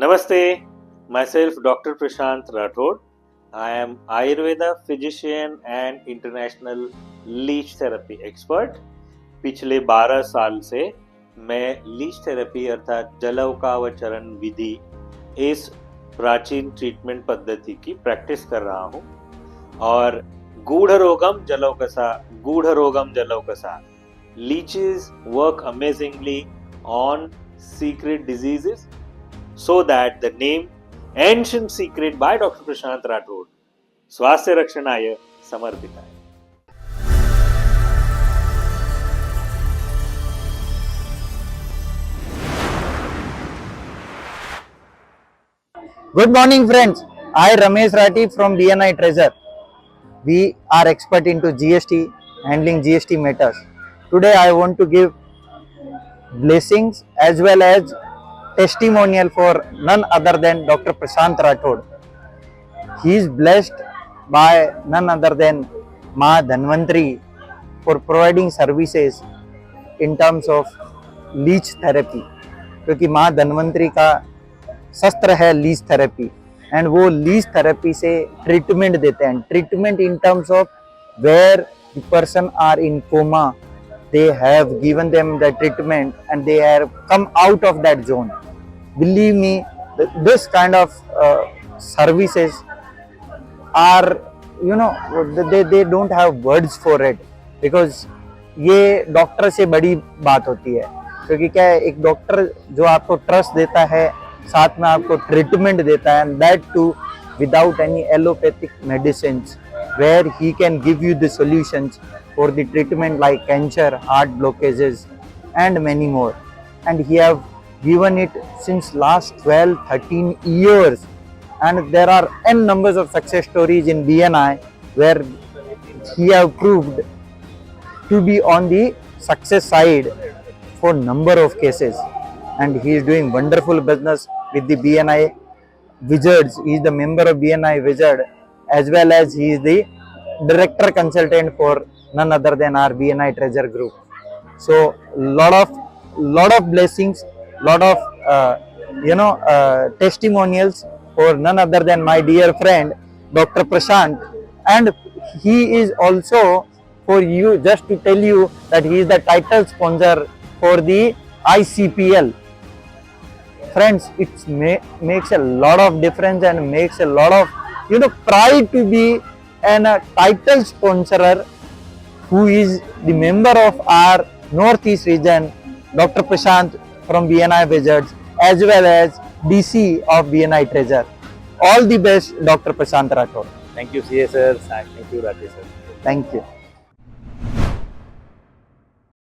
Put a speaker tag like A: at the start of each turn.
A: Namaste, myself Dr. Prashant Rathod. I am Ayurveda physician and international leech therapy expert. पिछले 12 साल से मैं leech therapy अर्थात जलौकावचरण विधि इस प्राचीन ट्रीटमेंट पद्धति की प्रैक्टिस कर रहा हूँ और गूढ़ रोगम जलौकसा leeches work amazingly on secret diseases so that the name Ancient Secret by Dr. Prashant Rathod स्वास्थ्य रक्षणाय समर्पित है।
B: Good morning, friends. I Ramesh Rathi from BNI Treasure. We are expert into GST, handling GST matters. Today I want to give blessings as well as testimonial for none other than Dr. Prashant Rathod. He is blessed by none other than Ma Dhanvantri for providing services in terms of leech therapy. क्योंकि माँ धन्वंतरी का शस्त्र है leech therapy and वो leech therapy से treatment देते हैं। Treatment in terms of where the person are in coma, they have given them the treatment and they have come out of that zone. Believe me, this kind of services are, they don't have words for it, because ये doctor से बड़ी बात होती है। क्योंकि क्या है, एक डॉक्टर जो आपको ट्रस्ट देता है, साथ में आपको ट्रीटमेंट देता है, and that too without any allopathic medicines, where he can give you the solutions for the treatment like cancer, heart blockages and many more. And he have given it since last 12-13 years, and there are n numbers of success stories in BNI where he have proved to be on the success side for number of cases, and he is doing wonderful business with the BNI Wizards. He is the member of BNI Wizard as well as he is the director consultant for none other than our BNI Treasure Group. So lot of blessings, lot of testimonials for none other than my dear friend Dr. Prashant, and he is also, for you, just to tell you that he is the title sponsor for the ICPL. Friends, it makes a lot of difference and makes a lot of pride to be a title sponsorer who is the member of our Northeast region, Dr. Prashant from BNI Wizards, as well as DC of BNI Treasure. All the best, Dr. Prashant Rathod.
A: Thank you, CA sir. Thank you, Rathi sir.
B: Thank you.